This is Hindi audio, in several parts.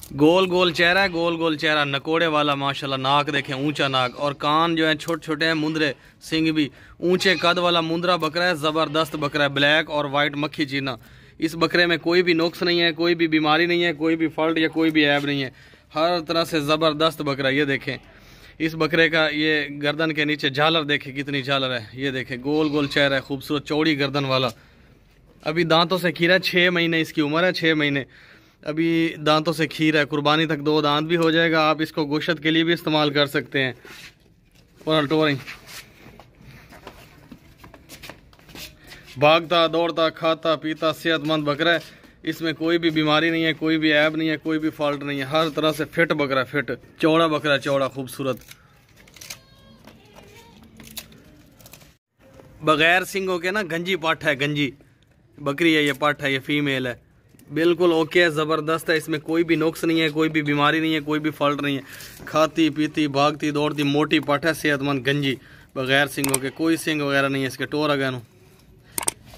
गोल गोल चेहरा है, गोल गोल चेहरा, नकोड़े वाला माशाल्लाह। नाक देखें, ऊंचा नाक, और कान जो है छोटे छोटे हैं, मुंदरे, सिंग भी ऊंचे कद वाला मुंदरा बकरा है। ज़बरदस्त बकरा है, ब्लैक और वाइट मक्खी चीना। इस बकरे में कोई भी नुक्स नहीं है, कोई भी बीमारी नहीं है, कोई भी फॉल्ट या कोई भी ऐब नहीं है। हर तरह से ज़बरदस्त बकरा। ये देखें इस बकरे का ये गर्दन के नीचे झालर देखें, कितनी झालर है। ये देखें गोल गोल चेहरा है, खूबसूरत चौड़ी गर्दन वाला। अभी दांतों से खीरा है, 6 महीने इसकी उम्र है, 6 महीने अभी दांतों से खीर है। कुर्बानी तक 2 दांत भी हो जाएगा। आप इसको गोश्त के लिए भी इस्तेमाल कर सकते हैं। और टोरिंग भागता दौड़ता खाता पीता सेहतमंद बकरा है। इसमें कोई भी बीमारी नहीं है, कोई भी ऐब नहीं है, कोई भी फॉल्ट नहीं है। हर तरह से फिट बकरा, फिट चौड़ा बकरा, चौड़ा खूबसूरत। बगैर सिंगों के ना गंजी पाठ है, गंजी बकरी है ये, पाठ है ये, फीमेल है। बिल्कुल ओके है, ज़बरदस्त है। इसमें कोई भी नुक्स नहीं है, कोई भी बीमारी नहीं है, कोई भी फॉल्ट नहीं है। खाती पीती भागती दौड़ती मोटी पाठ है, सेहतमंद गंजी, बगैर सिंगों के, कोई सिंग वगैरह नहीं है इसके। टोर अगैन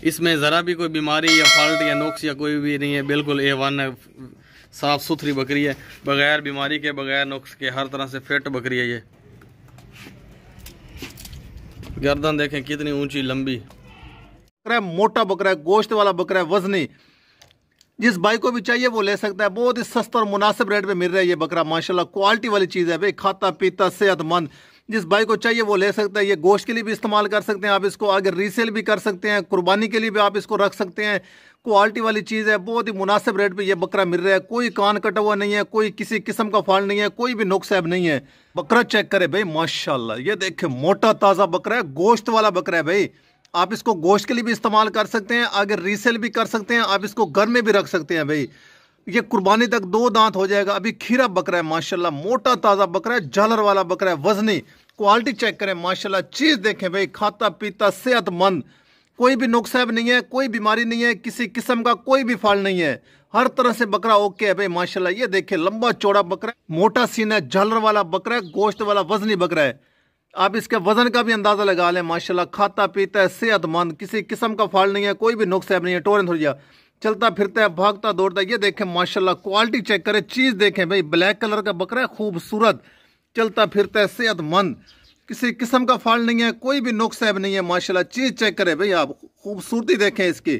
इसमें ज़रा भी कोई बीमारी या फॉल्ट या नुक्स या कोई भी नहीं है। बिल्कुल A1 है, साफ़ सुथरी बकरी है, बगैर बीमारी के, बगैर नुक्स के, हर तरह से फिट बकरी है ये। गर्दन देखें कितनी ऊंची लंबी। मोटा बकरा है, गोश्त वाला बकरा है, वजनी। जिस भाई को भी चाहिए वो ले सकता है। बहुत ही सस्ता और मुनासिब रेट पे मिल रहा है ये बकरा, माशाल्लाह क्वालिटी वाली चीज़ है भाई। खाता पीता सेहतमंद, जिस भाई को चाहिए वो ले सकता है। ये गोश्त के लिए भी इस्तेमाल कर सकते हैं आप इसको, आगे रीसेल भी कर सकते हैं, कुर्बानी के लिए भी आप इसको रख सकते हैं। क्वालिटी वाली चीज़ है, बहुत ही मुनासिब रेट पे ये बकरा मिल रहा है। कोई कान कटा हुआ नहीं है, कोई किसी किस्म का फॉल्ट नहीं है, कोई भी नुक्स ऐब नहीं है। बकरा चेक करे भाई, माशाल्लाह। ये देखे मोटा ताज़ा बकरा है, गोश्त वाला बकरा है भाई। आप इसको गोश्त के लिए भी इस्तेमाल कर सकते हैं, आगे रीसेल भी कर सकते हैं, आप इसको घर में भी रख सकते हैं भाई। ये कुर्बानी तक 2 दांत हो जाएगा। अभी खीरा बकरा है माशाल्लाह, मोटा ताज़ा बकरा है, झालर वाला बकरा है, वजनी। क्वालिटी चेक करें माशाल्लाह, चीज़ देखें भाई, खाता पीता सेहतमंद, कोई भी नुकसान नहीं है, कोई बीमारी नहीं है, किसी किस्म का कोई भी फॉल्ट नहीं है। हर तरह से बकरा ओके है भाई माशाल्लाह। ये देखें लंबा चौड़ा बकरा है, मोटा सीना है, झालर वाला बकरा है, गोश्त वाला वजनी बकरा है। आप इसके वजन का भी अंदाजा लगा लें माशाल्लाह। खाता पीता है, सेहतमंद, किसी किस्म का फॉल्ट नहीं है, कोई भी नुकसान नहीं है। टोरें थोड़ी चलता फिरता है, भागता दौड़ता है। ये देखें माशाल्लाह, क्वालिटी चेक करें, चीज़ देखें भाई, ब्लैक कलर का बकरा है, खूबसूरत, चलता फिरता है, सेहतमंद, किसी किस्म का फॉल्ट नहीं है, कोई भी नुकसान नहीं है माशाल्लाह। चीज़ चेक करें भाई आप, खूबसूरती देखें इसकी।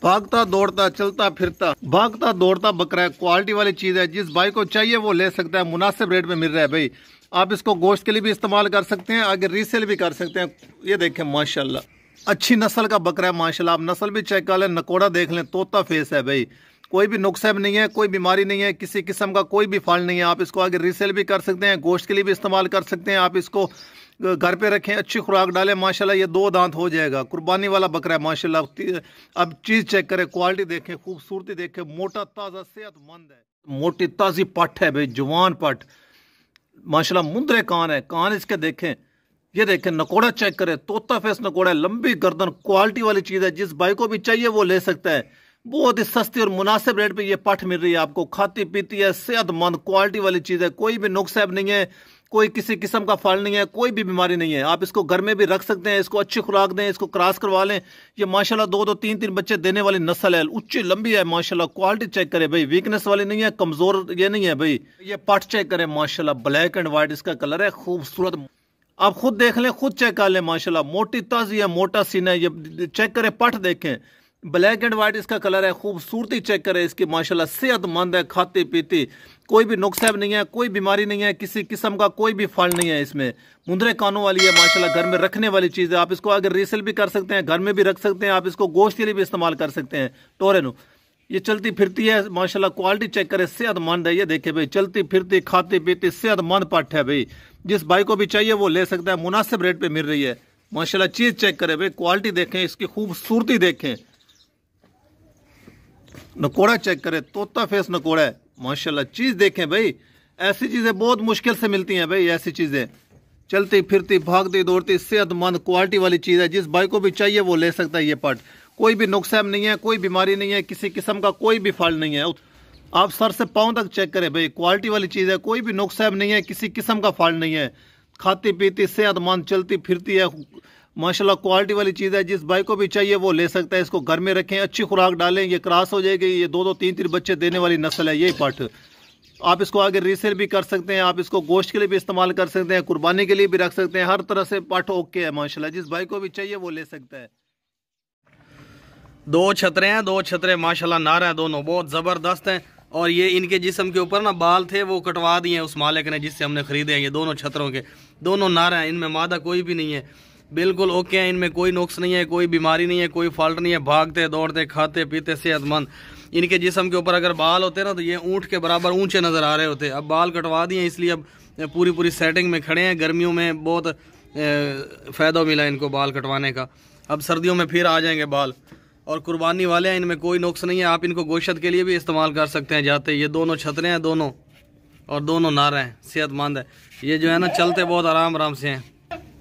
भागता दौड़ता चलता फिरता भागता दौड़ता बकरा है, क्वालिटी वाली चीज़ है। जिस भाई को चाहिए वो ले सकता है, मुनासिब रेट में मिल रहा है भाई। आप इसको गोश्त के लिए भी इस्तेमाल कर सकते हैं, आगे रीसेल भी कर सकते हैं। ये देखें माशाल्लाह, अच्छी नस्ल का बकरा है माशाल्लाह। आप नस्ल भी चेक कर लें, नकोड़ा देख लें, तोता फेस है भाई। कोई भी नुकसान नहीं है, कोई बीमारी नहीं है, किसी किस्म का कोई भी फॉल्ट नहीं है। आप इसको आगे रीसेल भी कर सकते हैं, गोश्त के लिए भी इस्तेमाल कर सकते हैं। आप इसको घर पे रखें, अच्छी खुराक डालें माशाल्लाह। ये 2 दांत हो जाएगा, कुर्बानी वाला बकरा है माशाल्लाह। अब चीज़ चेक करें, क्वालिटी देखें, खूबसूरती देखें, मोटा ताज़ा सेहतमंद है, मोटी ताज़ी पट है भाई, जवान पट माशाल्लाह। मुंदरे कान है, कान इसके देखें। ये देखें नकोड़ा चेक करें, तोता फेस नकोड़ा है, लंबी गर्दन, क्वालिटी वाली चीज़ है। जिस भाई को भी चाहिए वो ले सकता है। बहुत ही सस्ती और मुनासिब रेट पे ये पट मिल रही है आपको। खाती पीती है, सेहतमंद, क्वालिटी वाली चीज़ है, कोई भी नुकसान नहीं है, कोई किसी किस्म का फल नहीं है, कोई भी बीमारी नहीं है। आप इसको घर में भी रख सकते हैं, इसको अच्छी खुराक दें, इसको क्रॉस करवा लें। ये माशाल्लाह 2-2 3-3 बच्चे देने वाली नस्ल है, ऊंची लंबी है माशाल्लाह। क्वालिटी चेक करें भाई, वीकनेस वाली नहीं है, कमजोर ये नहीं है भाई। ये पट चेक करें माशाल्लाह, ब्लैक एंड व्हाइट इसका कलर है, खूबसूरत। आप खुद देख लें, खुद चेक कर लें माशाल्लाह। मोटी ताज़ी है, मोटा सीना है। ये चेक करें, पट देखें, ब्लैक एंड व्हाइट इसका कलर है, खूबसूरती चेक करें इसकी माशाल्लाह। सेहतमंद है, खाती पीती, कोई भी नुकसान नहीं है, कोई बीमारी नहीं है, किसी किस्म का कोई भी फल नहीं है इसमें। मुंदरे कानों वाली है माशाल्लाह, घर में रखने वाली चीज़ है। आप इसको अगर रीसेल भी कर सकते हैं, घर में भी रख सकते हैं, आप इसको गोश्त के लिए भी इस्तेमाल कर सकते हैं। टोरेनो ये चलती फिरती है माशाल्लाह, क्वालिटी चेक करें, सेहतमंद है। ये देखे भाई, चलती फिरती खाती पीती सेहतमंद पट है भाई। जिस भाई को भी चाहिए वो ले सकता है, मुनासिब रेट पे मिल रही है माशाल्लाह। चीज़ चेक करें भाई, क्वालिटी देखें, इसकी खूबसूरती देखें, नकोड़ा चेक करें, तोता फेस नकोड़ा है माशाल्लाह। चीज़ देखें भाई, ऐसी चीज़ें बहुत मुश्किल से मिलती हैं भाई। ऐसी चीज़ें चलती फिरती भागती दौड़ती सेहतमंद क्वालिटी वाली चीज़ है। जिस भाई को भी चाहिए वो ले सकता है ये पट। कोई भी नुकसान नहीं है, कोई बीमारी नहीं है, किसी किस्म का कोई भी फल नहीं है। आप सर से पाँव तक चेक करें भाई, क्वालिटी वाली चीज़ है, कोई भी नुकसान नहीं है, किसी किस्म का फल नहीं है। खाती पीती सेहतमंद चलती फिरती है माशाल्लाह क्वालिटी वाली चीज़ है। जिस भाई को भी चाहिए वो ले सकता है। इसको घर में रखें, अच्छी खुराक डालें, ये क्रॉस हो जाएगी। ये 2-2 3-3 बच्चे देने वाली नस्ल है यही पट। आप इसको आगे रीसेल भी कर सकते हैं, आप इसको गोश्त के लिए भी इस्तेमाल कर सकते हैं, कुर्बानी के लिए भी रख सकते हैं। हर तरह से पट ओके है माशाल्लाह। जिस भाई को भी चाहिए वो ले सकता है। 2 छतरे हैं, 2 छतरे माशाल्लाह नार हैं, दोनों बहुत ज़बरदस्त हैं। और ये इनके जिस्म के ऊपर ना बाल थे वो कटवा दिए हैं उस मालिक ने जिससे हमने ख़रीदे हैं। ये दोनों छतरों के दोनों नार हैं, इनमें मादा कोई भी नहीं है, बिल्कुल ओके हैं। इनमें कोई नुक्स नहीं है, कोई बीमारी नहीं है, कोई फॉल्ट नहीं है। भागते दौड़ते खाते पीते सेहतमंद। इनके जिस्म के ऊपर अगर बाल होते ना तो ये ऊँट के बराबर ऊँचे नज़र आ रहे होते। अब बाल कटवा दिए इसलिए अब पूरी सेटिंग में खड़े हैं। गर्मियों में बहुत फ़ायदा मिला इनको बाल कटवाने का। अब सर्दियों में फिर आ जाएंगे बाल। और कुर्बानी वाले हैं, इनमें कोई नुक्स नहीं है। आप इनको गोश्त के लिए भी इस्तेमाल कर सकते हैं जाते। ये दोनों छतरे हैं दोनों, और दोनों नार हैं, सेहतमंद है। ये जो है ना चलते बहुत आराम से हैं।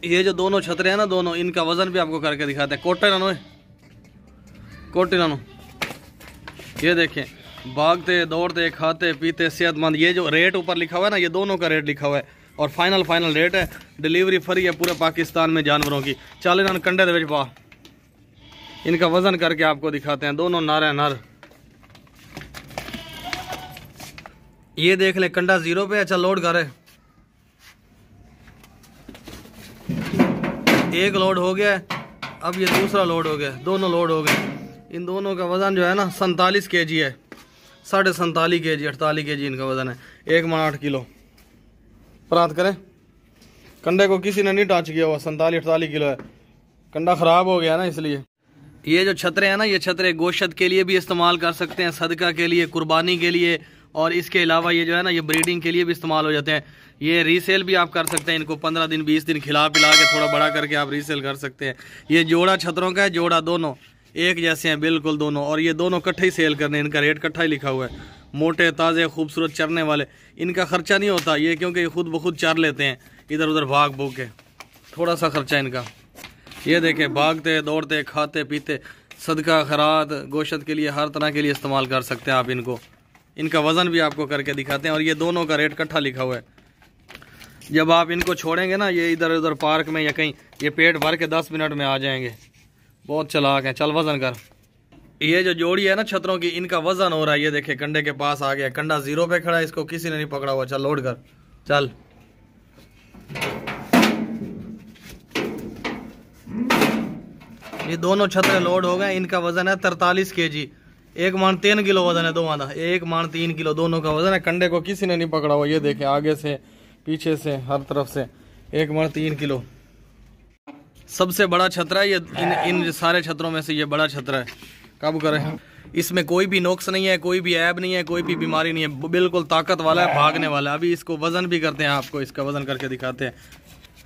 ये जो दोनों छतरे हैं ना दोनों, इनका वज़न भी आपको करके दिखाते हैं। कोटे नानो ये देखें, भागते दौड़ते खाते पीते सेहतमंद। ये जो रेट ऊपर लिखा हुआ है ना, ये दोनों का रेट लिखा हुआ है और फाइनल रेट है। डिलीवरी फ्री है पूरे पाकिस्तान में जानवरों की। चल इन्होंने कंडे दे विच पा, इनका वजन करके आपको दिखाते हैं। दोनों नर हैं, नर। ये देख ले, कंडा 0 पे। अच्छा लोड कर, एक लोड हो गया, अब ये दूसरा लोड हो गया, दोनों लोड हो गए। इन दोनों का वजन जो है ना 47 kg है, 47.5 kg 48 kg इनका वजन है। 1 मन 8 किलो प्राप्त करें। कंडे को किसी ने नहीं टच किया हुआ, 47-48 किलो है। कंडा खराब हो गया ना इसलिए। ये जो छतरे हैं ना, ये छतरे गोश्त के लिए भी इस्तेमाल कर सकते हैं, सदका के लिए, कुर्बानी के लिए, और इसके अलावा ये जो है ना ये ब्रीडिंग के लिए भी इस्तेमाल हो जाते हैं। ये रीसेल भी आप कर सकते हैं। इनको 15 दिन 20 दिन खिला पिला के थोड़ा बड़ा करके आप रीसेल कर सकते हैं। ये जोड़ा छतरों का है, जोड़ा दोनों एक जैसे हैं बिल्कुल दोनों। और ये दोनों इकट्ठे ही सेल करने, इनका रेट इकट्ठा ही लिखा हुआ है। मोटे ताज़े खूबसूरत चरने वाले, इनका खर्चा नहीं होता ये, क्योंकि ये खुद ब खुद चर लेते हैं इधर उधर भाग भूग के। थोड़ा सा खर्चा इनका। ये देखें, भागते दौड़ते खाते पीते, सदका खैरात गोश्त के लिए हर तरह के लिए इस्तेमाल कर सकते हैं आप इनको। इनका वज़न भी आपको करके दिखाते हैं। और ये दोनों का रेट इकट्ठा लिखा हुआ है। जब आप इनको छोड़ेंगे ना ये इधर उधर पार्क में या कहीं, ये पेट भर के 10 मिनट में आ जाएंगे। बहुत चलाक है। चल वज़न कर। ये जो जोड़ी है ना छतरों की, इनका वज़न हो रहा है। ये देखे कंडे के पास आ गया, कंडा 0 पे खड़ा है, इसको किसी ने नहीं पकड़ा हुआ। चल लोड कर, चल। ये दोनों छतरे लोड हो गए। इनका वजन है 43 kg। 1 मन 3 किलो वजन है दोनों का। 1 मन 3 किलो दोनों का वजन है। कंडे को किसी ने नहीं पकड़ा हुआ। ये देखें, आगे से पीछे से हर तरफ से 1 मन 3 किलो। सबसे बड़ा छतरा है ये, इन सारे छतरों में से ये बड़ा छतरा है। काबू करें। इसमें कोई भी नुक्स नहीं है, कोई भी ऐब नहीं है, कोई भी बीमारी नहीं है। बिल्कुल ताकत वाला है, भागने वाला है। अभी इसको वजन भी करते हैं, आपको इसका वजन करके दिखाते हैं।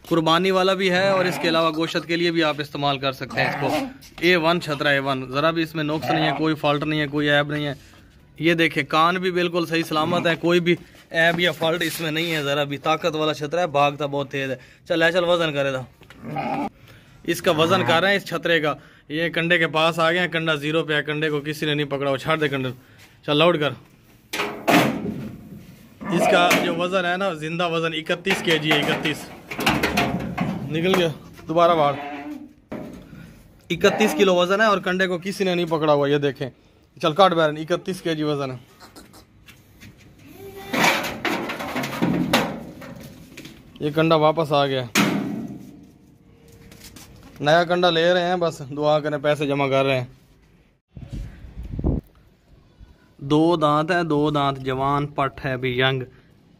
कुर्बानी वाला भी है और इसके अलावा गोश्त के लिए भी आप इस्तेमाल कर सकते हैं इसको। A1 छतरा A1, ज़रा भी इसमें नुक्स नहीं है, कोई फॉल्ट नहीं है, कोई ऐब नहीं है। ये देखें, कान भी बिल्कुल सही सलामत है, कोई भी ऐब या फॉल्ट इसमें नहीं है। ज़रा भी ताकत वाला छतरा है, भागता बहुत तेज़ है। चल वज़न करे था। इसका वज़न कर रहे हैं इस छतरे का। ये कंडे के पास आ गए, कंडा 0 पे है, कंडे को किसी ने नहीं पकड़ा हुआ। छाड़ दे कंडे, चल लोड कर। इसका जो वज़न है ना, जिंदा वज़न 31 kg है। 31 निकल गया, दोबारा बाढ़। 31 किलो वज़न है और कंडे को किसी ने नहीं पकड़ा हुआ। ये देखें, चल काट बैरन। 31 kg वज़न है। ये कंडा वापस आ गया, नया कंडा ले रहे हैं, बस दुआ करें, पैसे जमा कर रहे हैं। 2 दांत है, 2 दांत जवान पट है, अभी यंग।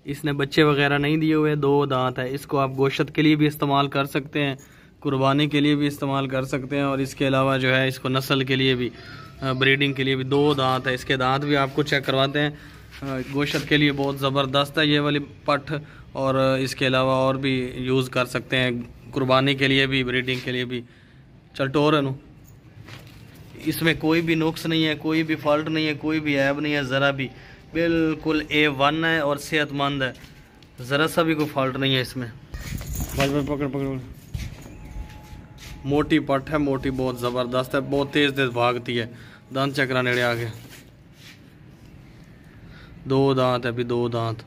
इसने बच्चे वगैरह नहीं दिए हुए, 2 दांत है। इसको आप गोश्त के लिए भी इस्तेमाल कर सकते हैं, कुर्बानी के लिए भी इस्तेमाल कर सकते हैं, और इसके अलावा जो है इसको नस्ल के लिए भी, ब्रीडिंग के लिए भी। 2 दांत है, इसके दांत भी आपको चेक करवाते हैं। गोश्त के लिए बहुत ज़बरदस्त है ये वाली पट, और इसके अलावा और भी यूज़ कर सकते हैं, कुर्बानी के लिए भी, ब्रीडिंग के लिए भी। चल टोर है नु, इसमें कोई भी नुक्स नहीं है, कोई भी फॉल्ट नहीं है, कोई भी ऐब नहीं है, ज़रा भी। बिल्कुल A1 है और सेहतमंद है, ज़रा सा भी कोई फॉल्ट नहीं है इसमें। पकड़ पकड़। मोटी पट है, मोटी, बहुत ज़बरदस्त है, बहुत तेज़ तेज़ भागती है। दांत चक्रा नेड़े आ गए। 2 दांत है अभी, 2 दांत।